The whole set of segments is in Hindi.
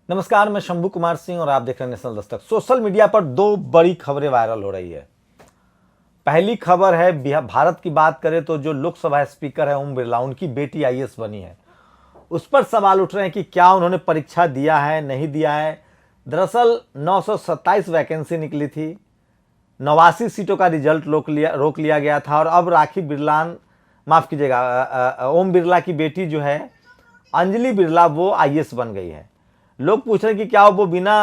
नमस्कार, मैं शंभू कुमार सिंह और आप देख रहे हैं नेशनल दस्तक। सोशल मीडिया पर दो बड़ी खबरें वायरल हो रही है। पहली खबर है, भारत की बात करें तो जो लोकसभा स्पीकर है ओम बिरला, उनकी बेटी आईएएस बनी है। उस पर सवाल उठ रहे हैं कि क्या उन्होंने परीक्षा दिया है, नहीं दिया है। दरअसल 927 वैकेंसी निकली थी, 89 सीटों का रिजल्ट रोक लिया गया था और अब राखी बिरला, माफ कीजिएगा, ओम बिरला की बेटी जो है अंजलि बिरला, वो आईएएस बन गई है। लोग पूछ रहे हैं कि क्या वो बिना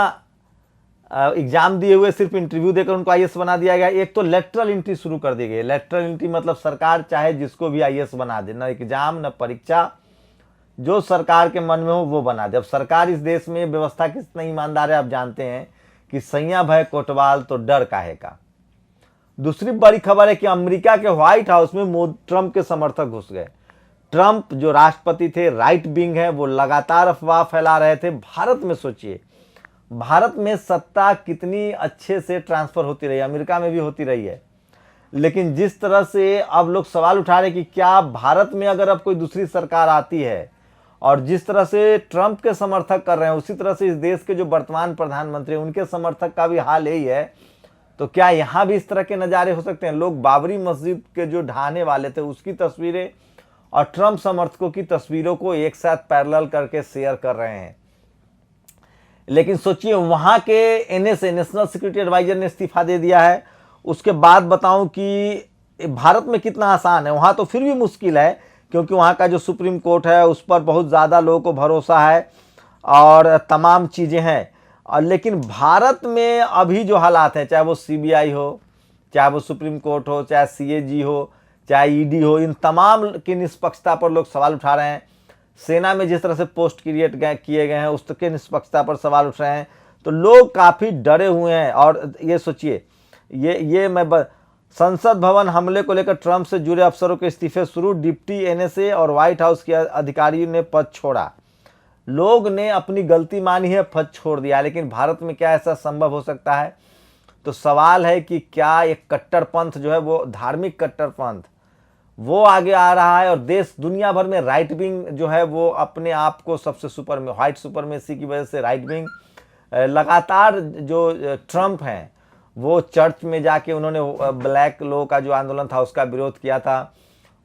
एग्जाम दिए हुए सिर्फ इंटरव्यू देकर उनको आईएएस बना दिया गया। एक तो लेटरल एंट्री शुरू कर दी गई। लेटरल एंट्री मतलब सरकार चाहे जिसको भी आईएएस बना दे, न एग्जाम न परीक्षा, जो सरकार के मन में हो वो बना दे। अब सरकार इस देश में व्यवस्था कितना ईमानदार है आप जानते हैं कि सैया भय कोतवाल तो डर काहे का। दूसरी बड़ी खबर है कि अमेरिका के व्हाइट हाउस में ट्रंप के समर्थक घुस गए। ट्रंप जो राष्ट्रपति थे, राइट विंग है, वो लगातार अफवाह फैला रहे थे। भारत में सोचिए, भारत में सत्ता कितनी अच्छे से ट्रांसफर होती रही, अमेरिका में भी होती रही है, लेकिन जिस तरह से अब लोग सवाल उठा रहे कि क्या भारत में अगर अब कोई दूसरी सरकार आती है और जिस तरह से ट्रंप के समर्थक कर रहे हैं, उसी तरह से इस देश के जो वर्तमान प्रधानमंत्री उनके समर्थक का भी हाल यही है, तो क्या यहां भी इस तरह के नज़ारे हो सकते हैं। लोग बाबरी मस्जिद के जो ढहाने वाले थे उसकी तस्वीरें और ट्रंप समर्थकों की तस्वीरों को एक साथ पैरेलल करके शेयर कर रहे हैं। लेकिन सोचिए, वहां के एनएसए, नेशनल सिक्योरिटी एडवाइजर ने इस्तीफा दे दिया है। उसके बाद बताऊं कि भारत में कितना आसान है, वहां तो फिर भी मुश्किल है क्योंकि वहां का जो सुप्रीम कोर्ट है उस पर बहुत ज़्यादा लोगों को भरोसा है और तमाम चीज़ें हैं। और लेकिन भारत में अभी जो हालात हैं, चाहे वो सीबीआई हो, चाहे वो सुप्रीम कोर्ट हो, चाहे सीएजी हो, चाहे ईडी हो, इन तमाम की निष्पक्षता पर लोग सवाल उठा रहे हैं। सेना में जिस तरह से पोस्ट क्रिएट किए गए हैं उसके निष्पक्षता पर सवाल उठ रहे हैं। तो लोग काफ़ी डरे हुए हैं। और ये सोचिए, संसद भवन हमले को लेकर ट्रंप से जुड़े अफसरों के इस्तीफे शुरू। डिप्टी एनएसए और व्हाइट हाउस के अधिकारियों ने पद छोड़ा। लोग ने अपनी गलती मानी है, पद छोड़ दिया। लेकिन भारत में क्या ऐसा संभव हो सकता है? तो सवाल है कि क्या एक कट्टरपंथ जो है, वो धार्मिक कट्टरपंथ, वो आगे आ रहा है और देश दुनिया भर में राइट विंग जो है वो अपने आप को सबसे सुपर में, व्हाइट सुपरमेसी की वजह से राइट विंग लगातार, जो ट्रंप हैं वो चर्च में जाके उन्होंने ब्लैक लोगों का जो आंदोलन था उसका विरोध किया था।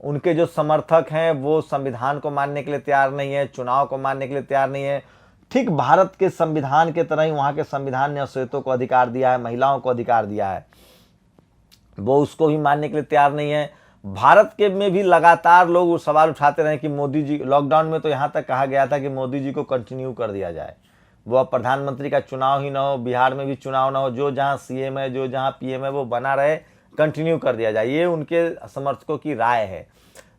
उनके जो समर्थक हैं वो संविधान को मानने के लिए तैयार नहीं है, चुनाव को मानने के लिए तैयार नहीं है। ठीक भारत के संविधान के तरह ही वहाँ के संविधान ने अश्वेतों को अधिकार दिया है, महिलाओं को अधिकार दिया है, वो उसको भी मानने के लिए तैयार नहीं है। भारत के में भी लगातार लोग सवाल उठाते रहे कि मोदी जी, लॉकडाउन में तो यहाँ तक कहा गया था कि मोदी जी को कंटिन्यू कर दिया जाए, वो अब प्रधानमंत्री का चुनाव ही ना हो, बिहार में भी चुनाव ना हो, जो जहाँ सीएम है, जो जहाँ पीएम है वो बना रहे, कंटिन्यू कर दिया जाए, ये उनके समर्थकों की राय है।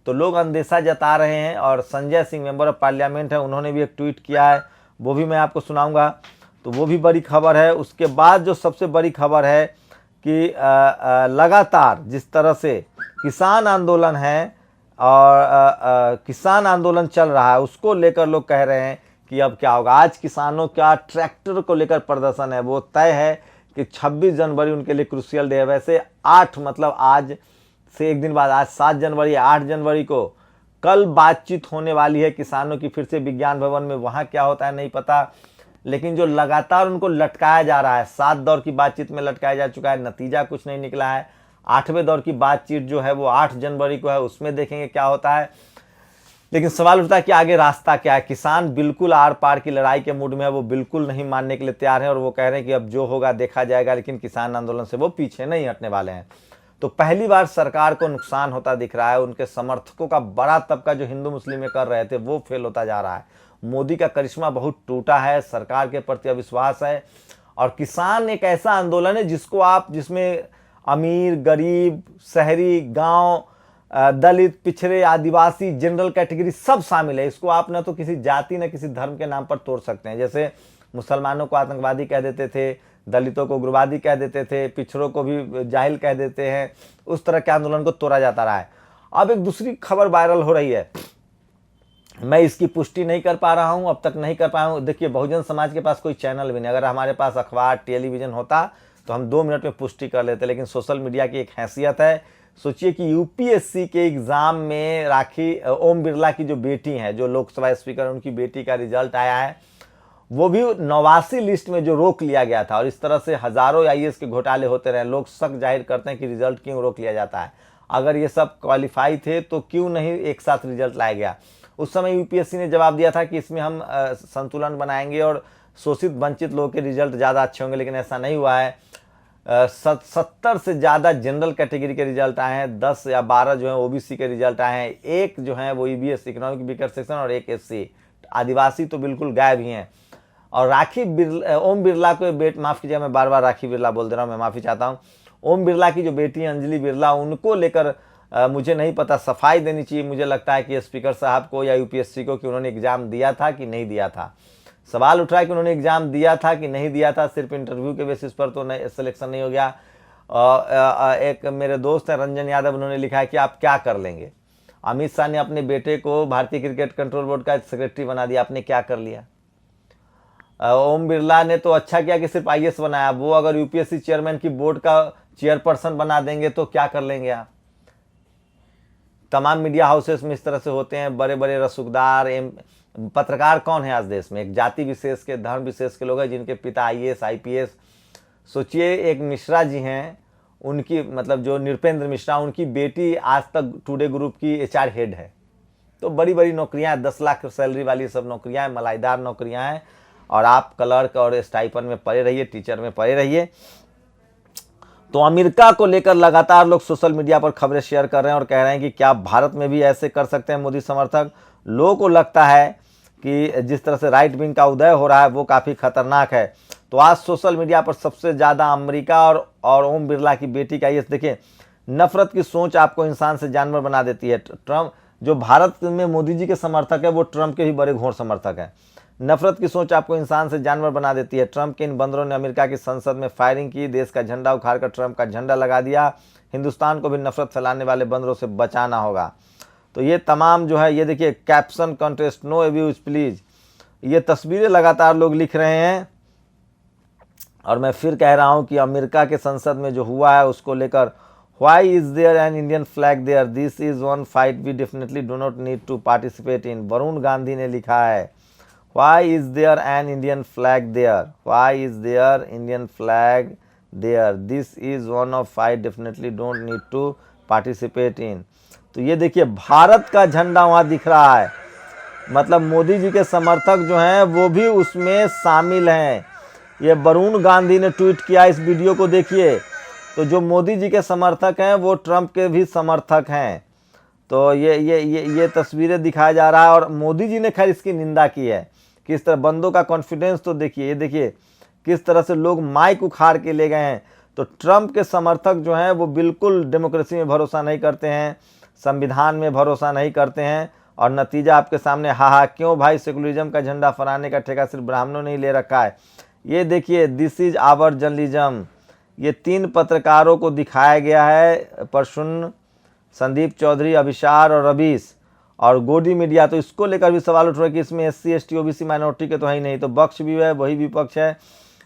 तो लोग अंदेशा जता रहे हैं। और Sanjay Singh, member of parliament है, उन्होंने भी एक ट्वीट किया है, वो भी मैं आपको सुनाऊंगा, तो वो भी बड़ी खबर है। उसके बाद जो सबसे बड़ी खबर है कि लगातार जिस तरह से किसान आंदोलन है और किसान आंदोलन चल रहा है, उसको लेकर लोग कह रहे हैं कि अब क्या होगा। आज किसानों का ट्रैक्टर को लेकर प्रदर्शन है, वो तय है कि 26 जनवरी उनके लिए क्रूशियल डे है। वैसे 8, मतलब आज से एक दिन बाद, आज 7 जनवरी, 8 जनवरी को कल बातचीत होने वाली है किसानों की फिर से विज्ञान भवन में। वहाँ क्या होता है नहीं पता, लेकिन जो लगातार उनको लटकाया जा रहा है, 7 दौर की बातचीत में लटकाया जा चुका है, नतीजा कुछ नहीं निकला है। 8वें दौर की बातचीत जो है वो 8 जनवरी को है, उसमें देखेंगे क्या होता है। लेकिन सवाल उठता है कि आगे रास्ता क्या है। किसान बिल्कुल आर पार की लड़ाई के मूड में है, वो बिल्कुल नहीं मानने के लिए तैयार हैं और वो कह रहे हैं कि अब जो होगा देखा जाएगा, लेकिन किसान आंदोलन से वो पीछे नहीं हटने वाले हैं। तो पहली बार सरकार को नुकसान होता दिख रहा है। उनके समर्थकों का बड़ा तबका जो हिंदू मुस्लिम में कर रहे थे वो फेल होता जा रहा है। मोदी का करिश्मा बहुत टूटा है, सरकार के प्रति अविश्वास है। और किसान एक ऐसा आंदोलन है जिसमें अमीर, गरीब, शहरी, गांव, दलित, पिछड़े, आदिवासी, जनरल कैटेगरी सब शामिल है। इसको आप न तो किसी जाति न किसी धर्म के नाम पर तोड़ सकते हैं। जैसे मुसलमानों को आतंकवादी कह देते थे, दलितों को उग्रवादी कह देते थे, पिछड़ों को भी जाहिल कह देते हैं, उस तरह के आंदोलन को तोड़ा जाता रहा है। अब एक दूसरी खबर वायरल हो रही है, मैं इसकी पुष्टि नहीं कर पा रहा हूं, अब तक नहीं कर पाया हूं। देखिए, बहुजन समाज के पास कोई चैनल भी नहीं, अगर हमारे पास अखबार, टेलीविजन होता तो हम 2 मिनट में पुष्टि कर लेते, लेकिन सोशल मीडिया की एक हैसियत है। सोचिए कि यूपीएससी के एग्जाम में ओम बिरला की जो बेटी है, जो लोकसभा स्पीकर, उनकी बेटी का रिजल्ट आया है। वो भी 89 लिस्ट में जो रोक लिया गया था। और इस तरह से हज़ारों आईएएस के घोटाले होते रहे। लोग शक जाहिर करते हैं कि रिजल्ट क्यों रोक लिया जाता है, अगर ये सब क्वालिफाई थे तो क्यों नहीं एक साथ रिजल्ट लाया गया। उस समय यूपीएससी ने जवाब दिया था कि इसमें हम संतुलन बनाएंगे और शोषित वंचित लोगों के रिजल्ट ज़्यादा अच्छे होंगे, लेकिन ऐसा नहीं हुआ है। 70 से ज़्यादा जनरल कैटेगरी के रिजल्ट आए हैं, 10 या 12 जो है ओबीसी के रिजल्ट आए हैं, एक जो है वो ईबीएस इकोनॉमिक वीकर सेक्शन और एक एससी। आदिवासी तो बिल्कुल गायब ही हैं। और ओम बिरला को माफ़ कीजिएगा, मैं बार बार राखी बिरला बोल दे रहा हूँ, मैं माफ़ी चाहता हूँ। ओम बिरला की जो बेटी अंजलि बिरला, उनको लेकर मुझे नहीं पता, सफाई देनी चाहिए। मुझे लगता है कि स्पीकर साहब को या यूपीएससी को कि उन्होंने एग्ज़ाम दिया था कि नहीं दिया था। सवाल उठ रहा है कि उन्होंने एग्ज़ाम दिया था कि नहीं दिया था, सिर्फ इंटरव्यू के बेसिस पर तो नहीं सिलेक्शन नहीं हो गया। एक मेरे दोस्त हैं रंजन यादव, उन्होंने लिखा है कि आप क्या कर लेंगे। अमित शाह ने अपने बेटे को भारतीय क्रिकेट कंट्रोल बोर्ड का सेक्रेटरी बना दिया, आपने क्या कर लिया। ओम बिरला ने तो अच्छा किया कि सिर्फ आईएएस बनाया, वो अगर यूपीएससी चेयरमैन की बोर्ड का चेयरपर्सन बना देंगे तो क्या कर लेंगे आप। तमाम मीडिया हाउसेस में इस तरह से होते हैं, बड़े बड़े रसूखदार पत्रकार कौन है आज देश में, एक जाति विशेष के, धर्म विशेष के लोग हैं जिनके पिता आईएएस आईपीएस। सोचिए एक मिश्रा जी हैं, उनकी मतलब जो नृपेंद्र मिश्रा, उनकी बेटी आज तक टुडे ग्रुप की एचआर हेड है। तो बड़ी बड़ी नौकरियां हैं, 10 लाख सैलरी वाली सब नौकरियां हैं, मलाईदार नौकरियां हैं। और आप क्लर्क और स्टाइपन में पड़े रहिए, टीचर में पड़े रहिए। तो अमेरिका को लेकर लगातार लोग सोशल मीडिया पर खबरें शेयर कर रहे हैं और कह रहे हैं कि क्या भारत में भी ऐसे कर सकते हैं मोदी समर्थक। लोगों को लगता है कि जिस तरह से राइट विंग का उदय हो रहा है वो काफ़ी खतरनाक है। तो आज सोशल मीडिया पर सबसे ज़्यादा अमेरिका और ओम बिरला की बेटी का ये देखिए, नफरत की सोच आपको इंसान से जानवर बना देती है। ट्रम्प जो भारत में मोदी जी के समर्थक है वो ट्रम्प के भी बड़े घोर समर्थक हैं। नफरत की सोच आपको इंसान से जानवर बना देती है। ट्रंप के इन बंदरों ने अमेरिका की संसद में फायरिंग की, देश का झंडा उखाड़कर ट्रंप का झंडा लगा दिया। हिंदुस्तान को भी नफरत फैलाने वाले बंदरों से बचाना होगा। तो ये तमाम जो है, ये देखिए caption contest no abuse please, ये तस्वीरें लगातार लोग लिख रहे हैं। और मैं फिर कह रहा हूं कि अमेरिका के संसद में जो हुआ है उसको लेकर, why is there an Indian flag there, this is one fight we definitely do not need to participate in. Varun Gandhi ने लिखा है, why is there an Indian flag there, why is there Indian flag there, this is one of fight definitely don't need to participate in। तो ये देखिए भारत का झंडा वहाँ दिख रहा है, मतलब मोदी जी के समर्थक जो हैं वो भी उसमें शामिल हैं। ये वरुण गांधी ने ट्वीट किया, इस वीडियो को देखिए। तो जो मोदी जी के समर्थक हैं वो ट्रंप के भी समर्थक हैं। तो ये तस्वीरें दिखाया जा रहा है और मोदी जी ने खैर इसकी निंदा की है। किस तरह बंदों का कॉन्फिडेंस तो देखिए, ये देखिए किस तरह से लोग माइक उखाड़ के ले गए हैं। तो ट्रंप के समर्थक जो हैं वो बिल्कुल डेमोक्रेसी में भरोसा नहीं करते हैं, संविधान में भरोसा नहीं करते हैं। और नतीजा आपके सामने, हा क्यों भाई, सेकुलरिज्म का झंडा फहराने का ठेका सिर्फ ब्राह्मणों ने ही ले रखा है। ये देखिए दिस इज आवर जर्नलिज्म, ये 3 पत्रकारों को दिखाया गया है, प्रसून, संदीप चौधरी, अभिसार और रवीश और गोडी मीडिया। तो इसको लेकर भी सवाल उठ रहा है कि इसमें SC ST OBC माइनॉरिटी के तो है ही नहीं, तो पक्ष भी है वही विपक्ष है।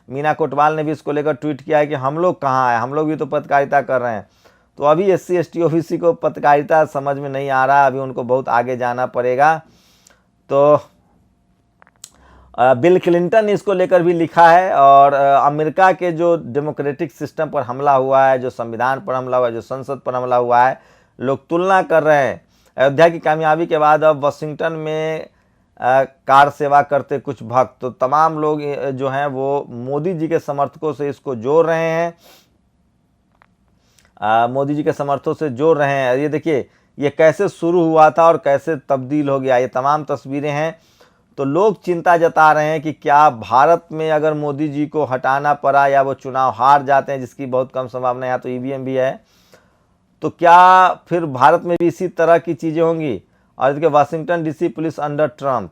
मीना कोटवाल ने भी इसको लेकर ट्वीट किया है कि हम लोग कहाँ हैं, हम लोग भी तो पत्रकारिता कर रहे हैं। तो अभी SC ST OBC को पत्रकारिता समझ में नहीं आ रहा, अभी उनको बहुत आगे जाना पड़ेगा। तो बिल क्लिंटन ने इसको लेकर भी लिखा है। और अमेरिका के जो डेमोक्रेटिक सिस्टम पर हमला हुआ है, जो संविधान पर हमला हुआ है, जो संसद पर हमला हुआ है, लोग तुलना कर रहे हैं। अयोध्या की कामयाबी के बाद अब वाशिंगटन में कार सेवा करते कुछ भक्त, तो तमाम लोग जो हैं वो मोदी जी के समर्थकों से इसको जोड़ रहे हैं, मोदी जी के समर्थकों से जोड़ रहे हैं। ये देखिए ये कैसे शुरू हुआ था और कैसे तब्दील हो गया, ये तमाम तस्वीरें हैं। तो लोग चिंता जता रहे हैं कि क्या भारत में अगर मोदी जी को हटाना पड़ा या वो चुनाव हार जाते हैं, जिसकी बहुत कम संभावना है, यहाँ तो EVM भी है, तो क्या फिर भारत में भी इसी तरह की चीज़ें होंगी। और इसके Washington DC police under Trump,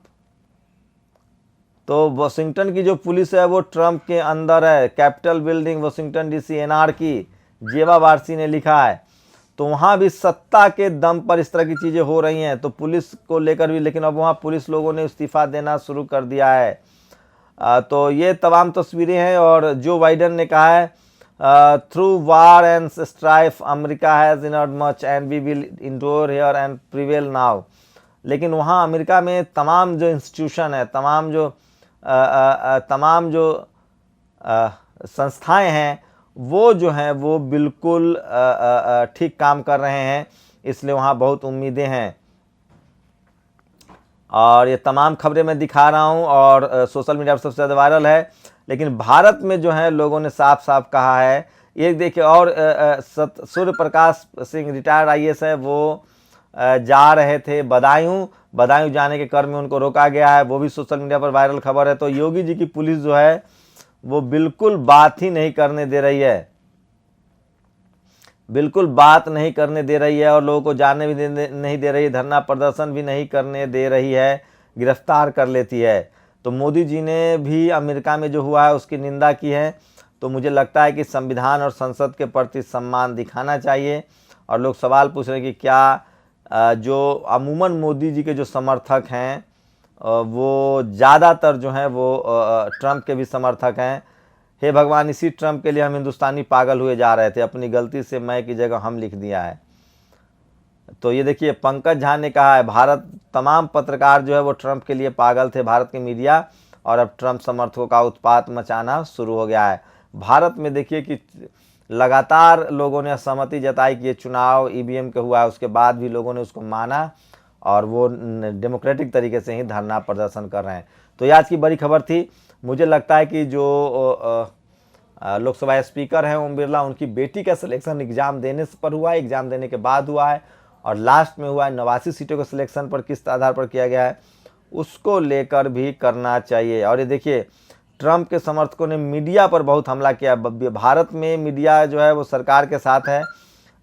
तो वाशिंगटन की जो पुलिस है वो ट्रंप के अंदर है। Capital building Washington DC NR की जेवा वारसी ने लिखा है। तो वहाँ भी सत्ता के दम पर इस तरह की चीज़ें हो रही हैं, तो पुलिस को लेकर भी। लेकिन अब वहाँ पुलिस लोगों ने इस्तीफा देना शुरू कर दिया है। तो ये तमाम तस्वीरें हैं। और जो बाइडन ने कहा है, through war and strife America has endured much and we will endure here and prevail now. लेकिन वहाँ अमेरिका में तमाम जो इंस्टीट्यूशन है, तमाम जो तमाम जो संस्थाएं हैं वो जो हैं वो बिल्कुल ठीक काम कर रहे हैं, इसलिए वहाँ बहुत उम्मीदें हैं। और ये तमाम खबरें मैं दिखा रहा हूँ और सोशल मीडिया पर सबसे ज़्यादा वायरल है। लेकिन भारत में जो है लोगों ने साफ साफ कहा है, एक देखिए और सूर्य प्रकाश सिंह रिटायर्ड IAS है, वो जा रहे थे बदायूं जाने के क्रम में उनको रोका गया है, वो भी सोशल मीडिया पर वायरल खबर है। तो योगी जी की पुलिस जो है वो बिल्कुल बात ही नहीं करने दे रही है, बिल्कुल बात नहीं करने दे रही है और लोगों को जाने भी नहीं दे रही है, धरना प्रदर्शन भी नहीं करने दे रही है, गिरफ्तार कर लेती है। तो मोदी जी ने भी अमेरिका में जो हुआ है उसकी निंदा की है। तो मुझे लगता है कि संविधान और संसद के प्रति सम्मान दिखाना चाहिए। और लोग सवाल पूछ रहे हैं कि क्या जो अमूमन मोदी जी के जो समर्थक हैं वो ज़्यादातर जो हैं वो ट्रंप के भी समर्थक हैं। हे भगवान, इसी ट्रंप के लिए हम हिंदुस्तानी पागल हुए जा रहे थे, अपनी गलती से मैं की जगह हम लिख दिया है। तो ये देखिए पंकज झा ने कहा है भारत तमाम पत्रकार जो है वो ट्रंप के लिए पागल थे, भारत के मीडिया, और अब ट्रंप समर्थकों का उत्पात मचाना शुरू हो गया है। भारत में देखिए कि लगातार लोगों ने असहमति जताई कि ये चुनाव EVM के हुआ है, उसके बाद भी लोगों ने उसको माना और वो डेमोक्रेटिक तरीके से ही धरना प्रदर्शन कर रहे हैं। तो ये आज की बड़ी खबर थी। मुझे लगता है कि जो लोकसभा स्पीकर हैं ओम बिरला, उनकी बेटी का सिलेक्शन एग्ज़ाम देने पर हुआ है, एग्ज़ाम देने के बाद हुआ है और लास्ट में हुआ है। 89 सीटों के सिलेक्शन पर किस आधार पर किया गया है उसको लेकर भी करना चाहिए। और ये देखिए ट्रंप के समर्थकों ने मीडिया पर बहुत हमला किया। भारत में मीडिया जो है वो सरकार के साथ है,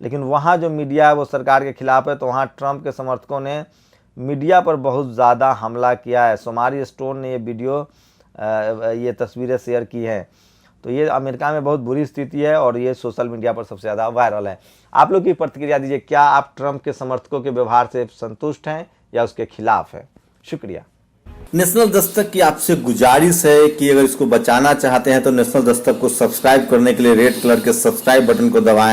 लेकिन वहाँ जो मीडिया है वो सरकार के खिलाफ है। तो वहाँ ट्रंप के समर्थकों ने मीडिया पर बहुत ज़्यादा हमला किया है। सोमारी स्टोन ने ये तस्वीरें शेयर की हैं। तो ये अमेरिका में बहुत बुरी स्थिति है और ये सोशल मीडिया पर सबसे ज़्यादा वायरल है। आप लोग की प्रतिक्रिया दीजिए, क्या आप ट्रंप के समर्थकों के व्यवहार से संतुष्ट हैं या उसके खिलाफ हैं? शुक्रिया। नेशनल दस्तक की आपसे गुजारिश है कि अगर इसको बचाना चाहते हैं तो नेशनल दस्तक को सब्सक्राइब करने के लिए रेड कलर के सब्सक्राइब बटन को दबाएं।